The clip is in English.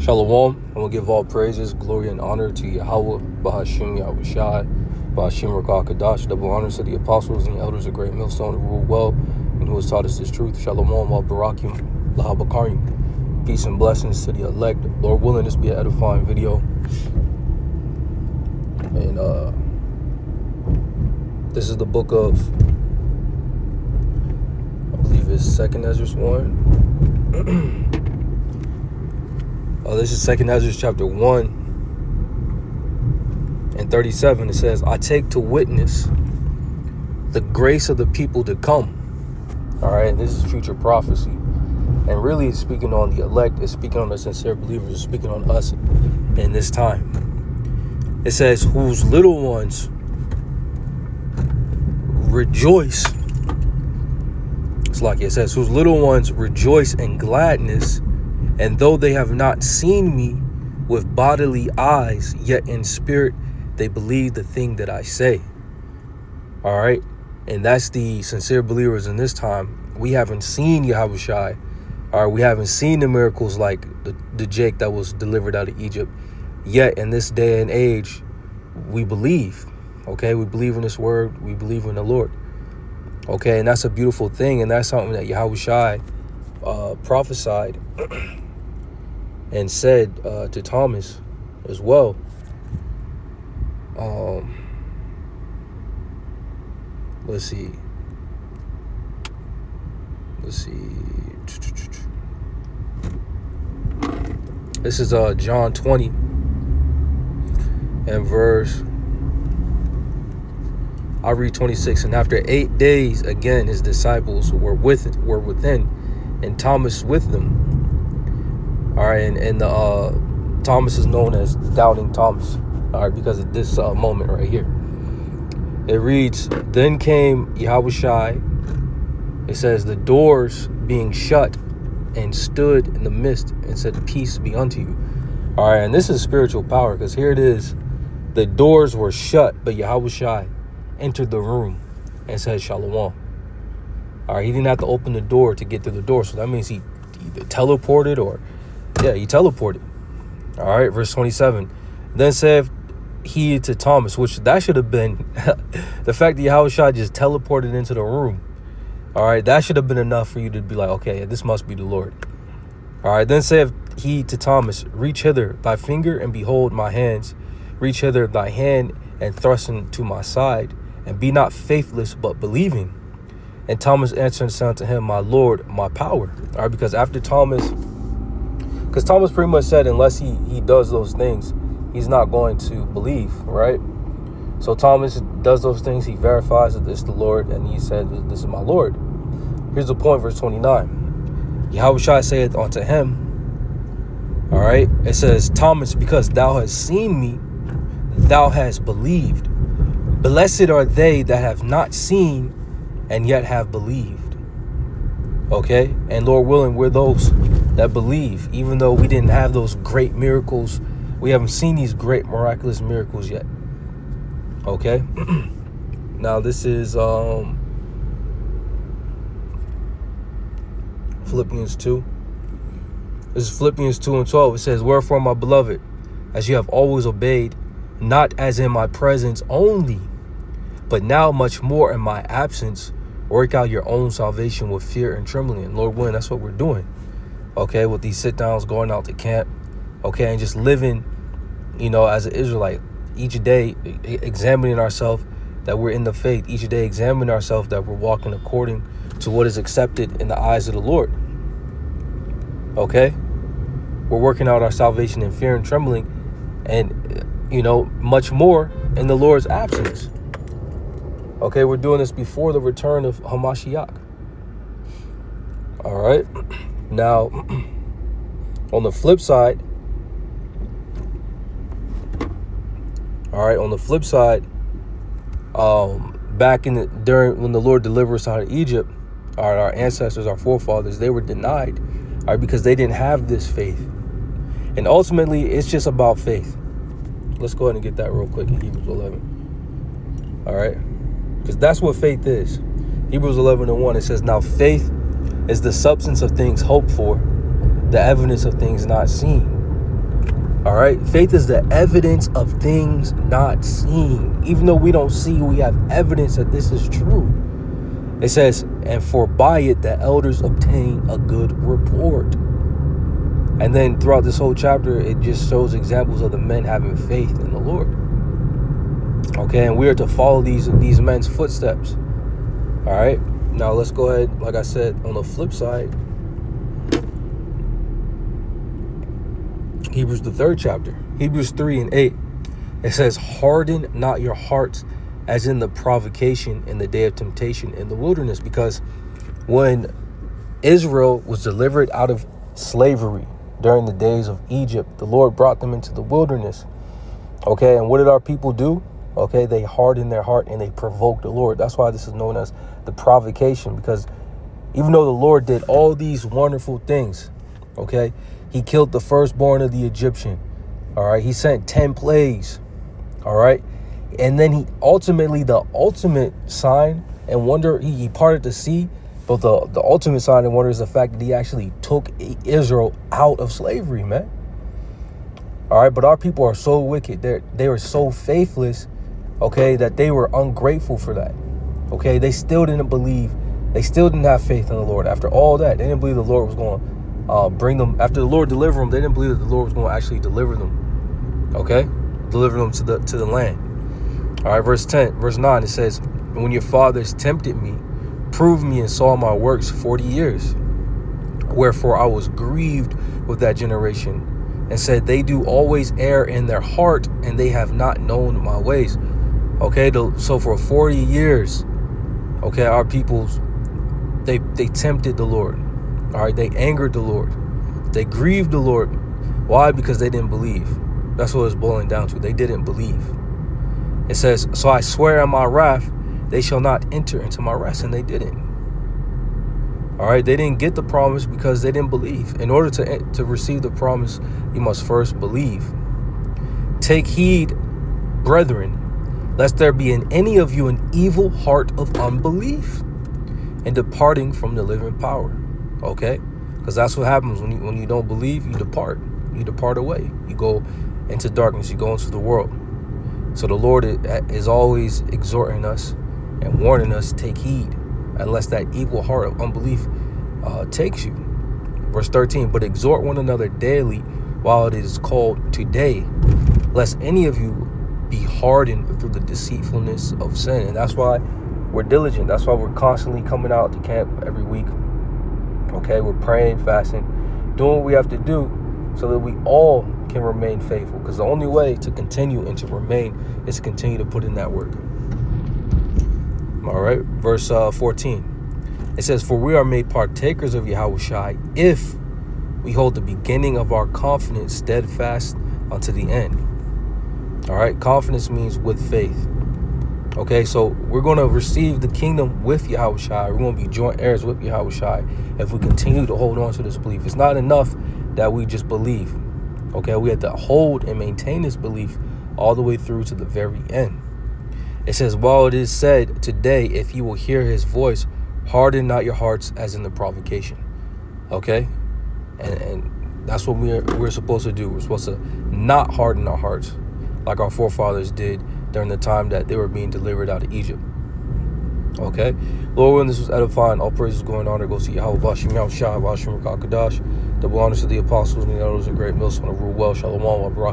Shalom. I will give all praises, glory, and honor to Yahweh, Bahashim Yahushai, Bahashim Rakah Kadash. Double honors to the apostles and the elders of Great Millstone who rule well and who has taught us this truth. Shalom al Barakim, Lahabakarim. Peace and blessings to the elect. Lord willing, this be an edifying video. And this is the book of, I believe it's 2nd Ezra 1. This is 2nd Ezra chapter 1 and 37. It says, I take to witness the grace of the people to come. All right, this is future prophecy. And really it's speaking on the elect, it's speaking on the sincere believers, it's speaking on us in this time. It says, whose little ones rejoice. It's like it says, whose little ones rejoice in gladness. And though they have not seen me with bodily eyes, yet in spirit they believe the thing that I say. All right. And that's the sincere believers in this time. We haven't seen Yahushai. All right. We haven't seen the miracles like the Jake that was delivered out of Egypt. Yet in this day and age, we believe. Okay. We believe in this word. We believe in the Lord. Okay. And that's a beautiful thing. And that's something that Yahushai prophesied and said to Thomas as well. Let's see. This is John 20 and verse, I'll read 26. And after 8 days, again, his disciples were within, and Thomas with them. All right, and Thomas is known as Doubting Thomas, all right, because of this moment right here. It reads, then came Yahushai, it says, the doors being shut, and stood in the midst and said, peace be unto you. All right, and this is spiritual power, because here it is, the doors were shut, but Yahushai entered the room and said, shalom. All right, he didn't have to open the door to get through the door, so that means he either teleported or, yeah, he teleported. All right, verse 27. Then said he to Thomas, which that should have been the fact that Yahushua just teleported into the room. All right, that should have been enough for you to be like, okay, this must be the Lord. All right, then said he to Thomas, reach hither thy finger and behold my hands. Reach hither thy hand and thrust into my side, and be not faithless but believing. And Thomas answered and said unto him, my Lord, my power. All right, because after Thomas, because Thomas pretty much said, unless he does those things, he's not going to believe, right? So Thomas does those things. He verifies that this is the Lord, and he said, this is my Lord. Here's the point, verse 29. Yahushua saith unto him, all right, it says, Thomas, because thou hast seen me, thou hast believed. Blessed are they that have not seen and yet have believed. Okay, and Lord willing, we're those that believe, even though we didn't have those great miracles. We haven't seen these great miraculous miracles yet. Okay. Now this is Philippians 2. This is Philippians 2 and 12. It says, wherefore, my beloved, as you have always obeyed, not as in my presence only, but now much more in my absence, work out your own salvation with fear and trembling. And Lord willing, that's what we're doing. Okay, with these sit downs, going out to camp. Okay, and just living, as an Israelite, each day examining ourselves that we're in the faith, each day examining ourselves that we're walking according to what is accepted in the eyes of the Lord. Okay, we're working out our salvation in fear and trembling, and much more in the Lord's absence. Okay, we're doing this before the return of Hamashiach. All right. Now, on the flip side, back during when the Lord delivered us out of Egypt, our ancestors, our forefathers, they were denied, all right, because they didn't have this faith. And ultimately, it's just about faith. Let's go ahead and get that real quick in Hebrews 11. All right, because that's what faith is. Hebrews 11:1, it says, now faith is the substance of things hoped for, the evidence of things not seen. All right. Faith is the evidence of things not seen. Even though we don't see, we have evidence that this is true. It says, and for by it the elders obtain a good report. And then throughout this whole chapter, it just shows examples of the men having faith in the Lord. Okay, and we are to follow these men's footsteps. All right. Now let's go ahead, like I said, on the flip side, Hebrews, the 3rd chapter, Hebrews 3:8. It says, harden not your hearts as in the provocation in the day of temptation in the wilderness. Because when Israel was delivered out of slavery during the days of Egypt, the Lord brought them into the wilderness. Okay, and what did our people do? Okay, they hardened their heart and they provoked the Lord. That's why this is known as the provocation, because even though the Lord did all these wonderful things, okay, he killed the firstborn of the Egyptian. All right, he sent 10 plagues. All right, and then he ultimately, the ultimate sign and wonder, he parted the sea. But the ultimate sign and wonder is the fact that he actually took Israel out of slavery, man. All right, but our people are so wicked. They were so faithless, okay, that they were ungrateful for that. Okay, they still didn't believe. They still didn't have faith in the Lord. After all that, they didn't believe the Lord was going to bring them. After the Lord delivered them, they didn't believe that the Lord was going to actually deliver them. Okay, deliver them to the land. All right, verse 9, it says, when your fathers tempted me, proved me and saw my works 40 years. Wherefore I was grieved with that generation and said, they do always err in their heart, and they have not known my ways. Okay, so for 40 years, okay, our peoples, they tempted the Lord. All right, they angered the Lord. They grieved the Lord. Why? Because they didn't believe. That's what it's boiling down to. They didn't believe. It says, so I swear in my wrath, they shall not enter into my rest. And they didn't. All right, they didn't get the promise because they didn't believe. In order to receive the promise, you must first believe. Take heed, brethren, lest there be in any of you an evil heart of unbelief and departing from the living power. Okay, because that's what happens when you don't believe. You depart away. You go into darkness. You go into the world. So the Lord is always exhorting us and warning us, take heed, unless that evil heart of unbelief takes you. Verse 13, but exhort one another daily while it is called today, lest any of you be hardened through the deceitfulness of sin. And that's why we're diligent. That's why we're constantly coming out to camp every week. Okay, we're praying, fasting, doing what we have to do so that we all can remain faithful. Because the only way to continue and to remain is to continue to put in that work. All right, verse 14. It says, for we are made partakers of Yahushua if we hold the beginning of our confidence steadfast unto the end. All right, confidence means with faith. Okay, so we're going to receive the kingdom with Yahushua. We're going to be joint heirs with Yahushua if we continue to hold on to this belief. It's not enough that we just believe. Okay, we have to hold and maintain this belief all the way through to the very end. It says, while it is said today, if you will hear his voice, harden not your hearts as in the provocation. Okay, and that's what we're supposed to do. We're supposed to not harden our hearts like our forefathers did during the time that they were being delivered out of Egypt. Okay, Lord, when this was edifying, all praises going on to go see Yahweh Bashim Yahushua Bashim Rakakadash. Double honors to the apostles and the elders of great millstone of rule well. Shalom, Barak.